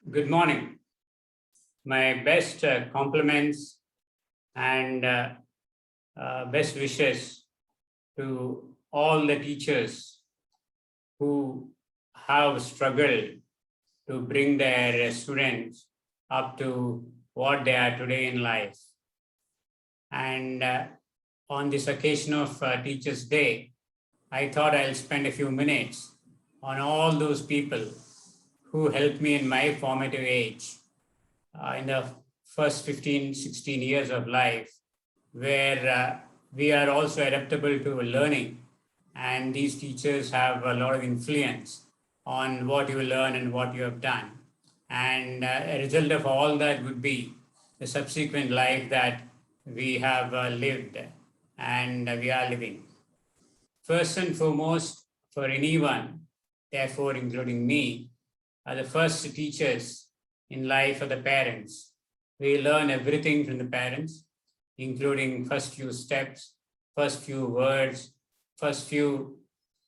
Good morning. My best compliments and best wishes to all the teachers who have struggled to bring their students up to what they are today in life. And on this occasion of Teachers' Day, I thought I'll spend a few minutes on all those people who helped me in my formative age in the first 15, 16 years of life, where we are also adaptable to learning. And these teachers have a lot of influence on what you learn and what you have done. And a result of all that would be the subsequent life that we have lived and we are living. First and foremost, for anyone, therefore including me, are the first teachers in life are the parents. We learn everything from the parents, including first few steps, first few words, first few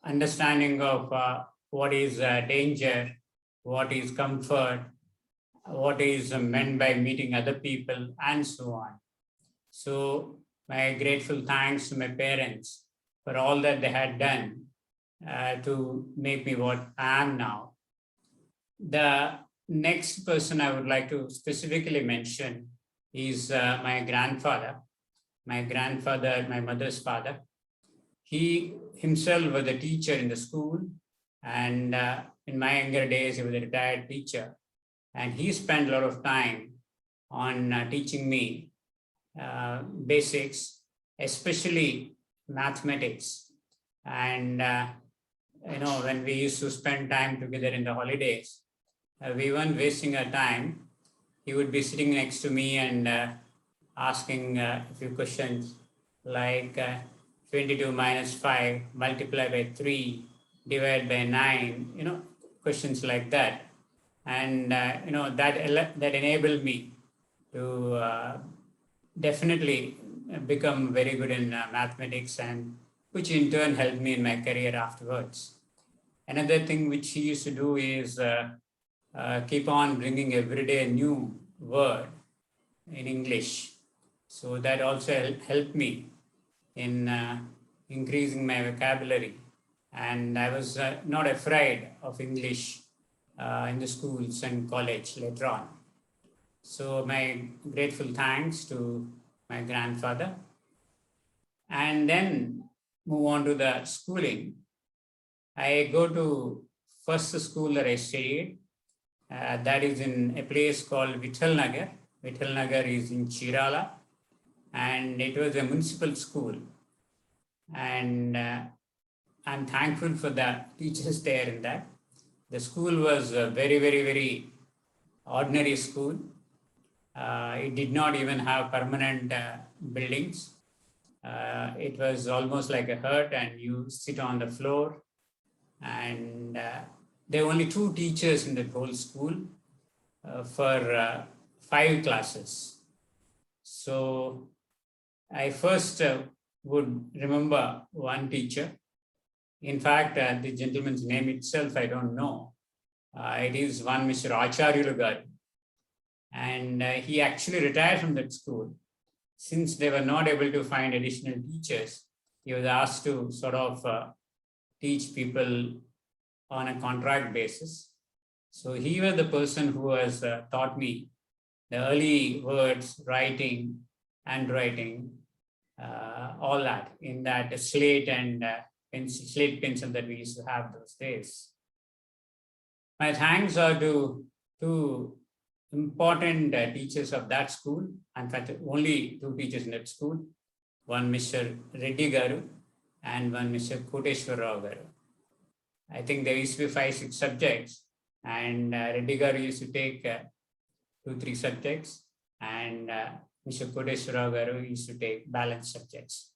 understanding of what is danger, what is comfort, what is meant by meeting other people, and so on. So my grateful thanks to my parents for all that they had done to make me what I am now. The next person I would like to specifically mention is my grandfather. My grandfather, my mother's father. He himself was a teacher in the school, and in my younger days, he was a retired teacher. And he spent a lot of time on teaching me basics, especially mathematics. And when we used to spend time together in the holidays, we weren't wasting our time. He would be sitting next to me and asking a few questions like 22 minus 5 multiplied by 3 divided by 9, questions like that. And, that enabled me to definitely become very good in mathematics, and which in turn helped me in my career afterwards. Another thing which he used to do is keep on bringing every day a new word in English. So that also helped me in increasing my vocabulary. And I was not afraid of English in the schools and college later on. So my grateful thanks to my grandfather. And then move on to the schooling. I go to first school that I studied. That is in a place called Vittal Nagar. Vittal Nagar is in Chirala, and it was a municipal school. And I'm thankful for the teachers there in that. The school was a very, very, very ordinary school. It did not even have permanent buildings. It was almost like a hut, and you sit on the floor. And there were only 2 teachers in the whole school for 5 classes. So I first would remember one teacher. In fact, the gentleman's name itself, I don't know. It is one Mr. Acharyulu Garu. And he actually retired from that school. Since they were not able to find additional teachers, he was asked to sort of teach people on a contract basis. So he was the person who has taught me the early words, writing, handwriting, all that in that slate and slate pencil that we used to have those days. My thanks are to 2 important teachers of that school. In fact, only 2 teachers in that school. One Mr. Reddy Garu and one Mr. Koteshwar Rao Garu. I think there used to be 5, 6 subjects, and Reddy Garu used to take 2, 3 subjects, and Mr. Koteshwar Rao Garu used to take balanced subjects.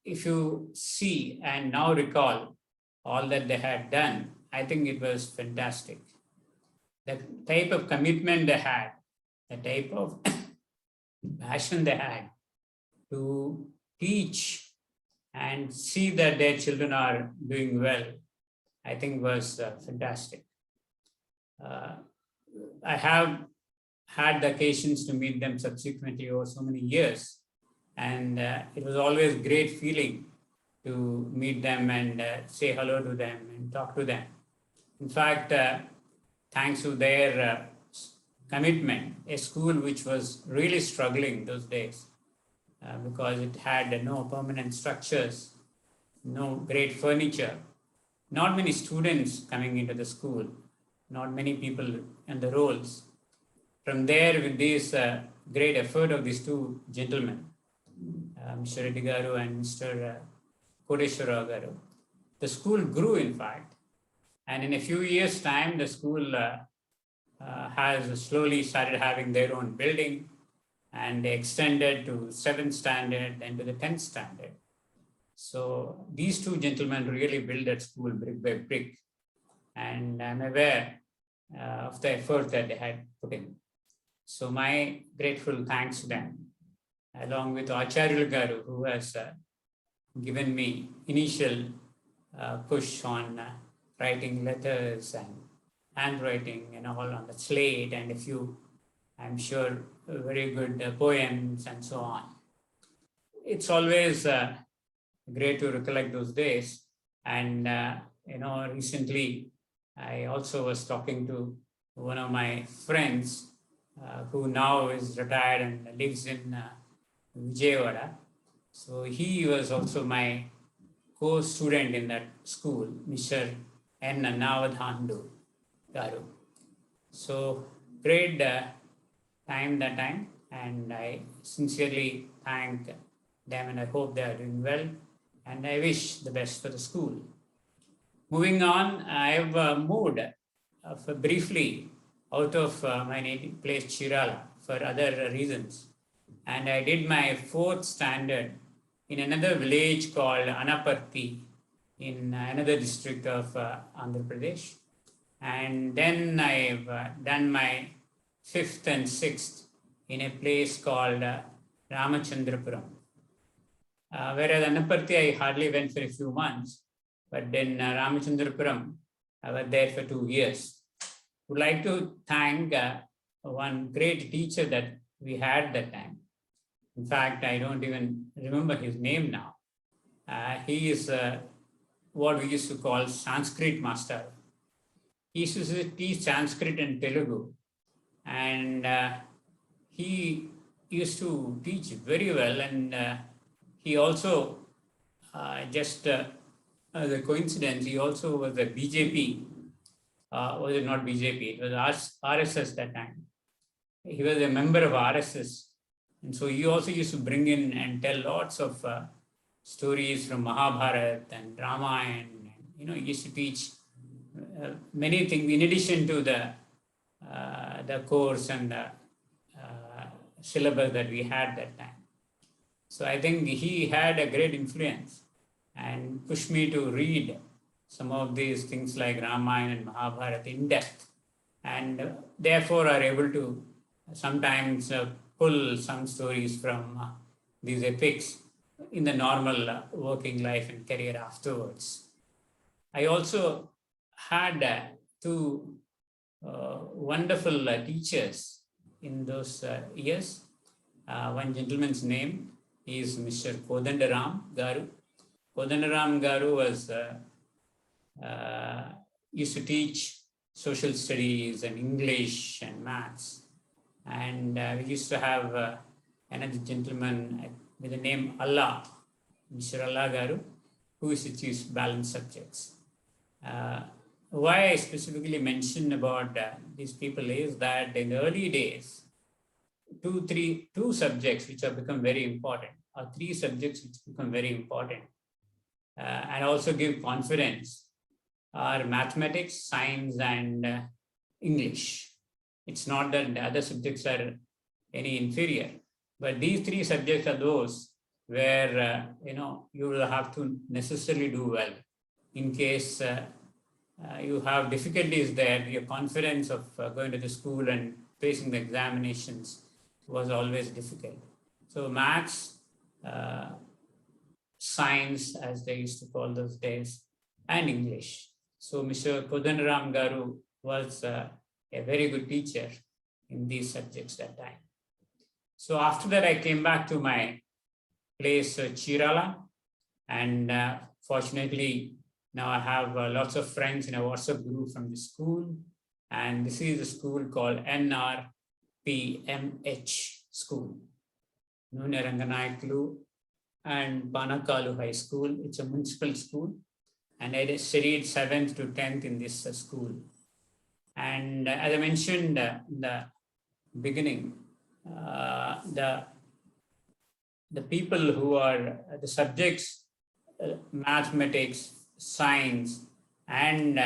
If you see and now recall all that they had done, I think it was fantastic. The type of commitment they had, the type of passion they had to teach and see that their children are doing well, I think was fantastic. I have had the occasions to meet them subsequently over so many years. And it was always great feeling to meet them and say hello to them and talk to them. In fact, thanks to their commitment, a school which was really struggling those days because it had no permanent structures, no great furniture, not many students coming into the school, not many people in the roles. From there, with this great effort of these two gentlemen, Mr. Reddy Garu and Mr. Kodeshwara Garu, the school grew, in fact. And in a few years' time, the school has slowly started having their own building, and they extended to 7th standard and to the 10th standard. So these two gentlemen really built that school brick by brick. And I'm aware of the effort that they had put in. So my grateful thanks to them, along with Acharya Garu, who has given me initial push on writing letters and handwriting and all on the slate, and a few, I'm sure, very good poems and so on. It's always great to recollect those days. And, recently I also was talking to one of my friends who now is retired and lives in Vijayawada. So he was also my co-student in that school, Mr. N. Navadhandu Garu. So great time that time, and I sincerely thank them, and I hope they are doing well, and I wish the best for the school. Moving on, I have moved briefly out of my native place, Chirala, for other reasons. And I did my 4th standard in another village called Anaparthi in another district of Andhra Pradesh. And then I've done my 5th and 6th in a place called Ramachandrapuram. Whereas Anaparthi, I hardly went for a few months, but then Ramachandrapuram, I was there for 2 years. Would like to thank one great teacher that we had that time. In fact, I don't even remember his name now. He is what we used to call Sanskrit master. He used to teach Sanskrit and Telugu, and he used to teach very well. And he also, just as a coincidence, he also was a BJP. Was it not BJP? It was RSS that time. He was a member of RSS. And so he also used to bring in and tell lots of stories from Mahabharata and Ramayana. He used to teach many things in addition to the course and the syllabus that we had that time. So I think he had a great influence and pushed me to read some of these things like Ramayana and Mahabharata in depth, and therefore are able to sometimes pull some stories from these epics in the normal working life and career afterwards. I also had two wonderful teachers in those years. One gentleman's name is Mr. Kodandaram Garu. Kodandaram Garu was used to teach social studies and English and maths. And we used to have another gentleman with the name Allah, Mr. Allah Garu, who used to teach balanced subjects. Why I specifically mention about these people is that in the early days, two subjects which have become very important, or 3 subjects which become very important, and also give confidence, are mathematics, science, and English. It's not that the other subjects are any inferior, but these 3 subjects are those where you will have to necessarily do well. In case you have difficulties there, your confidence of going to the school and facing the examinations was always difficult. So maths, science, as they used to call those days, and English. So Mr. Kodandaram Garu was a very good teacher in these subjects that time. So after that, I came back to my place, Chirala, and fortunately, now I have lots of friends in a WhatsApp group from the school, and this is a school called NRPMH School, Nuneranganayaklu and Banakalu High School. It's a municipal school, and I studied 7th to 10th in this school. And as I mentioned in the beginning, the people who are the subjects, mathematics, science, and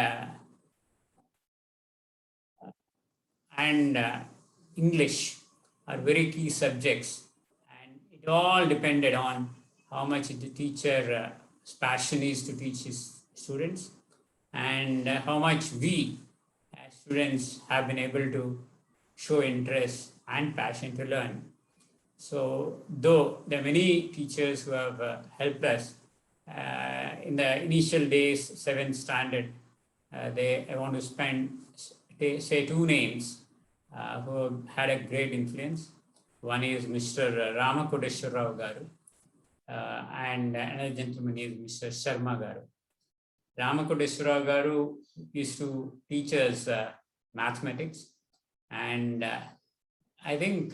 English are very key subjects, and it all depended on how much the teacher's passion is to teach his students, and how much we as students have been able to show interest and passion to learn. So though there are many teachers who have helped us in the initial days, 7th standard, I want to say two names who had a great influence. One is Mr. Ramakodeshwara Garu, and another gentleman is Mr. Sharma Garu. Ramakodeshwara Garu used to teach us mathematics, and I think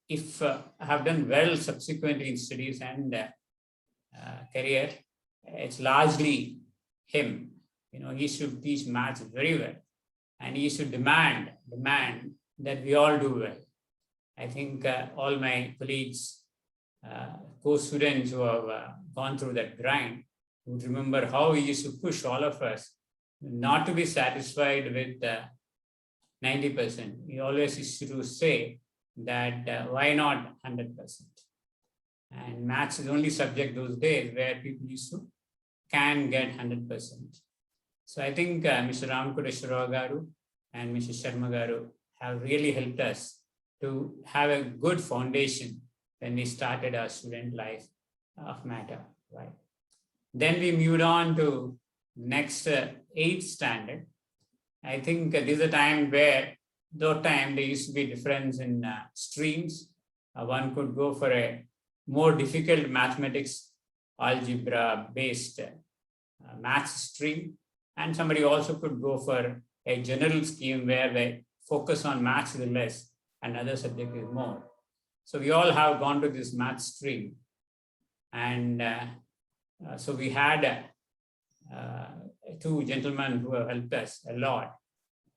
if I have done well subsequently in studies and career, it's largely him. He should teach maths very well, and he should demand that we all do well. I think all my colleagues, co-students who have gone through that grind would remember how he used to push all of us not to be satisfied with 90%. He always used to say that why not 100%? And maths is the only subject those days where people can get 100%. So I think Mr. Ramakodeshwara Garu and Mr. Sharma Garu have really helped us to have a good foundation when we started our student life of matter, right? Then we moved on to next 8th standard. I think this is a time where though time there used to be difference in streams. One could go for a more difficult mathematics, algebra based maths stream, and somebody also could go for a general scheme where they focus on maths is less and other subject is more. So we all have gone to this math stream, and so we had two gentlemen who have helped us a lot,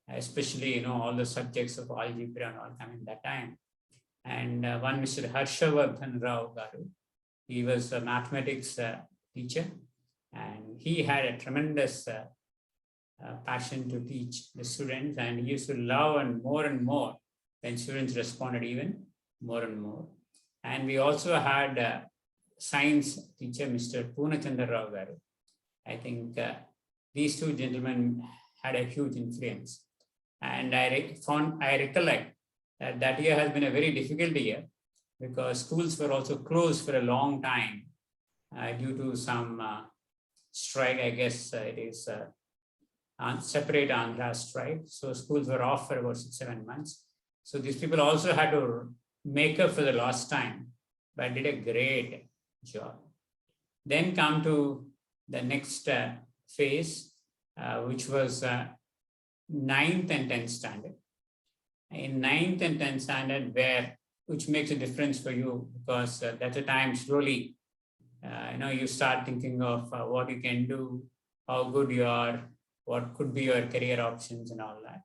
especially all the subjects of algebra and all coming that time. And one Mr. Harshavardhan Rao Garu, he was a mathematics teacher, and he had a tremendous passion to teach the students, and he used to love and more when students responded even more and more. And we also had a science teacher, Mr. Poonachandra Rao Garu. I think these two gentlemen had a huge influence. And I recollect that year has been a very difficult year because schools were also closed for a long time due to some strike. I guess it is separate Andhra strike. So schools were off for about 6-7 months. So these people also had to make up for the lost time, but did a great job. Then come to the next phase, which was 9th and 10th standard. In 9th and 10th standard, which makes a difference for you because that's a time slowly, you start thinking of what you can do, how good you are, what could be your career options and all that.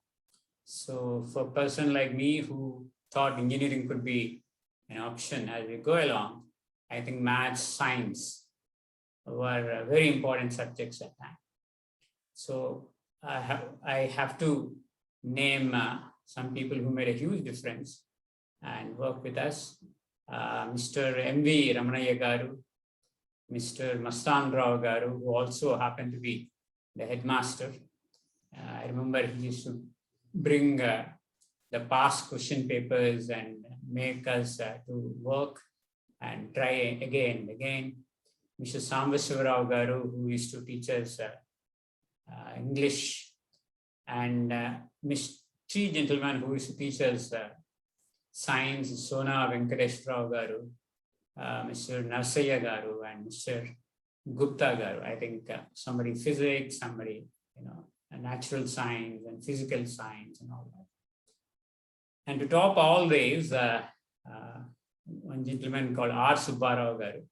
So for a person like me who thought engineering could be an option as we go along, I think maths, science were very important subjects at that time. So I have to name some people who made a huge difference and work with us. Mr. M.V. Ramana Garu, Mr. Mastan Rao Garu, who also happened to be the headmaster. I remember he used to bring the past question papers and make us to work and try again and again. Mr. Sambashivarao Garu, who used to teach us English, and three gentlemen who used to teach us science, Sona Venkatesh Rao Garu, Mr. Narsaya Garu, and Mr. Gupta Garu. I think somebody physics, somebody, natural science and physical science and all that. And to top all these, one gentleman called R. Subbarao Garu.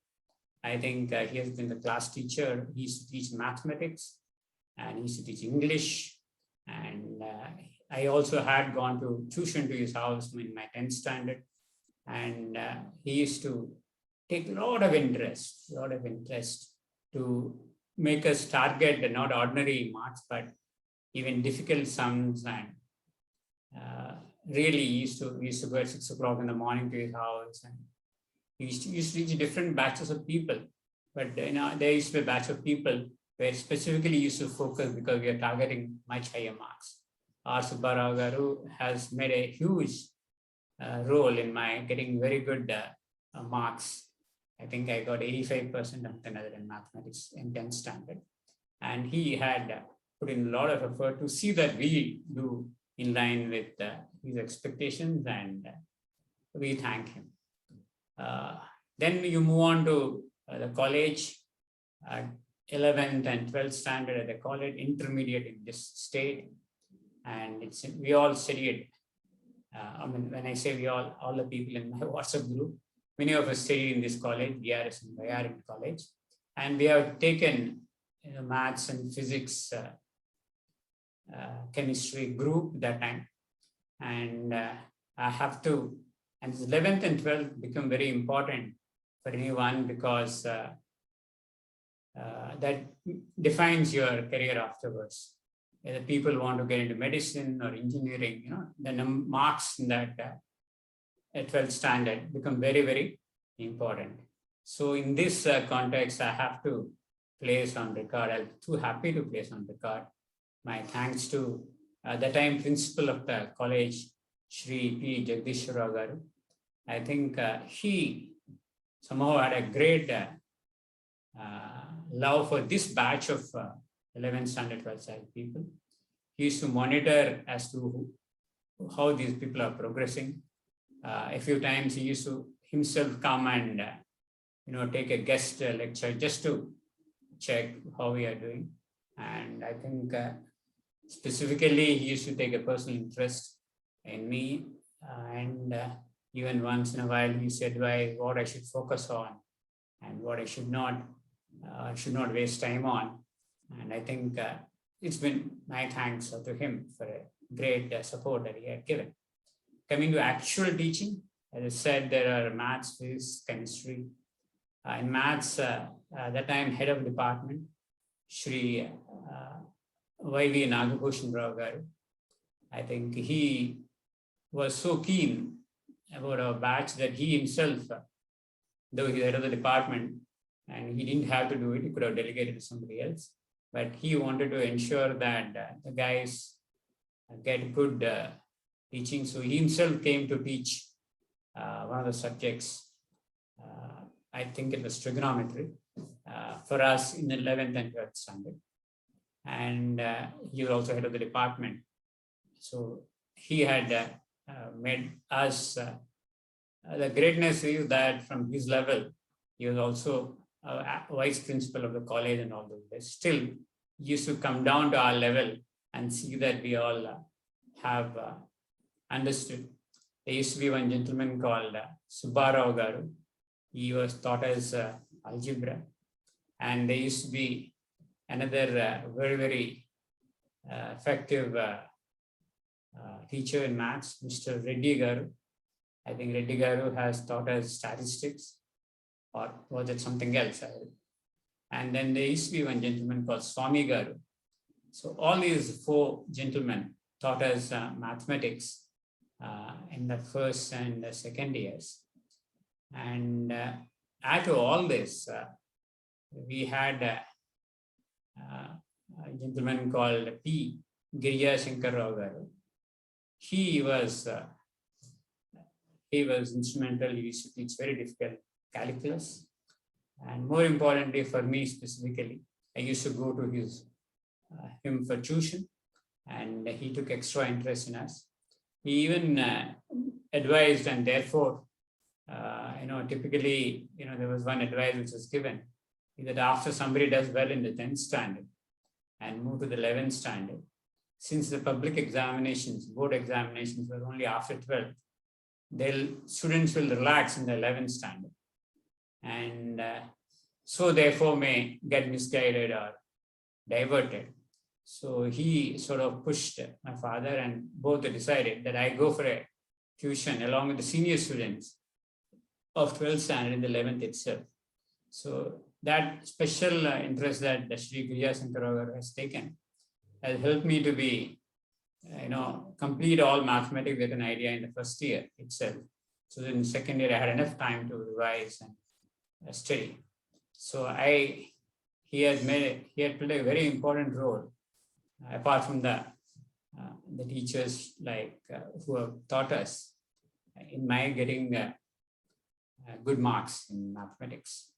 I think he has been the class teacher. He used to teach mathematics and he used to teach English. And I also had gone to tuition to his house in my 10th standard. And he used to take a lot of interest to make us target not ordinary marks, but even difficult sums. And really we used to go at 6 o'clock in the morning to his house, and he used to reach different batches of people. But there used to be a batch of people where specifically used to focus because we are targeting much higher marks. R. Subbarao Garu has made a huge role in my getting very good marks. I think I got 85% in mathematics in 10th standard. And he had put in a lot of effort to see that we do in line with his expectations, and we thank him. Then you move on to the college, 11th and 12th standard at the college, intermediate in this state. And we all studied. When I say we all the people in my WhatsApp group, many of us studied in this college, BRS and Bayard College. And we have taken maths and physics, chemistry group that time. And I have to, and 11th and 12th become very important for anyone because that defines your career afterwards. Whether people want to get into medicine or engineering, the marks in that 12th standard become very, very important. So in this context, I have to place on record, I'm too happy to place on record my thanks to the time principal of the college, Shri P. Jagdishwara Garu. I think he somehow had a great love for this batch of 11th standard, 12th standard people. He used to monitor as to how these people are progressing. A few times he used to himself come and take a guest lecture just to check how we are doing. And I think specifically he used to take a personal interest in me, and even once in a while he said what I should focus on and what I should not waste time on. And I think it's been my thanks to him for a great support that he had given. Coming to actual teaching, as I said, there are maths, physics, chemistry. In maths, that time head of department, Shri Y.V. Nagabhushan Rao Garu. I think he was so keen about our batch that he himself, though he's head of the department, and he didn't have to do it, he could have delegated to somebody else. But he wanted to ensure that the guys get good teaching. So he himself came to teach one of the subjects. I think it was trigonometry for us in 11th and 12th standard. And he was also head of the department. So he had made us, the greatness is that from his level, he was also vice principal of the college and all those days. Still, he used to come down to our level and see that we all have understood. There used to be one gentleman called Subbarao Garu. He was taught as algebra. And there used to be another very, very effective teacher in maths, Mr. Reddy Garu. I think Reddy Garu has taught us statistics, or was it something else? And then there used to be one gentleman called Swami Garu. So all these four gentlemen taught us mathematics in the first and the second years. And add to all this, we had a gentleman called P. Giriya Shankar Rao Garu. He was instrumental. He used to teach very difficult calculus. And more importantly for me specifically, I used to go to him for tuition, and he took extra interest in us. He even advised, and therefore, typically, there was one advice which was given, that after somebody does well in the 10th standard and move to the 11th standard, since the public examinations, board examinations were only after 12th, students will relax in the 11th standard. And so therefore may get misguided or diverted. So he sort of pushed my father, and both decided that I go for a tuition along with the senior students of 12th standard in the 11th itself. So that special interest that Shri Giriya Sankar has taken has helped me to be, complete all mathematics with an idea in the first year itself. So then in the second year, I had enough time to revise and study. So he had played a very important role, apart from the teachers who have taught us in my getting good marks in mathematics.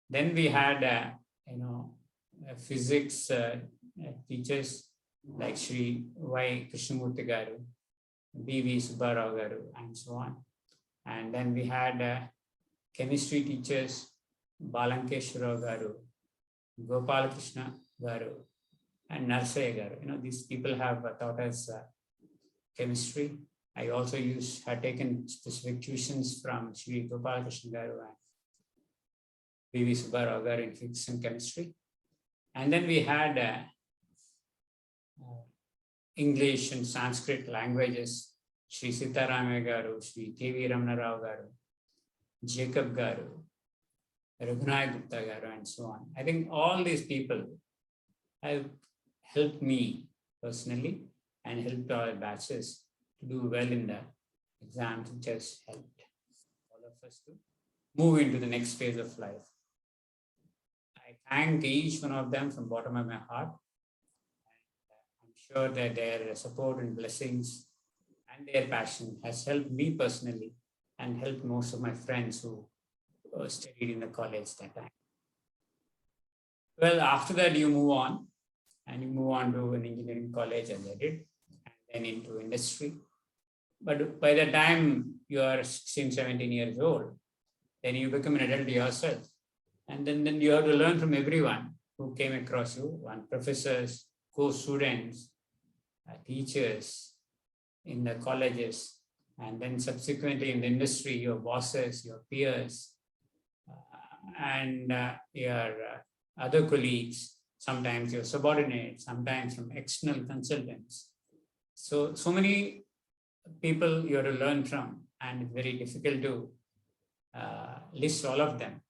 Then we had, physics teachers like Shri Y. Krishnamurti Garu, B.V. Subbarao Garu, and so on. And then we had chemistry teachers, Balankeshwara Garu, Gopal Krishna Garu, and Narsaya Garu. These people have taught us chemistry. I also had taken specific tuitions from Shri Gopal Krishna Garu and B.V. Subbarao Garu in physics and chemistry. And then we had English and Sanskrit languages, Shri Sitaramaya Garu, Shri K.V. Ramana Rao Garu, Jacob Garu, Raghunath Gupta Garu, and so on. I think all these people have helped me personally and helped our batches to do well in the exams, which has helped all of us to move into the next phase of life. I thank each one of them from the bottom of my heart. I'm sure that their support and blessings and their passion has helped me personally and helped most of my friends who studied in the college that time. Well, after that, you move on to an engineering college, as I did, and then into industry. But by the time you are 16, 17 years old, then you become an adult yourself. And then you have to learn from everyone who came across you, professors, co-students, teachers in the colleges, and then subsequently in the industry, your bosses, your peers, and your other colleagues, sometimes your subordinates, sometimes from external consultants. So many people you have to learn from, and it's very difficult to list all of them.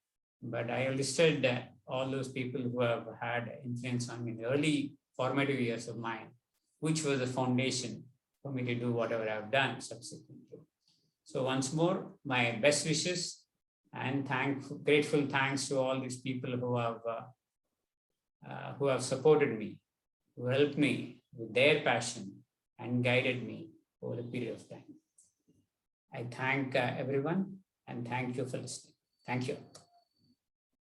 But I have listed all those people who have had influence on me in the early formative years of mine, which was the foundation for me to do whatever I've done subsequently. So once more, my best wishes and grateful thanks to all these people who have supported me, who helped me with their passion and guided me over a period of time. I thank everyone, and thank you for listening. Thank you.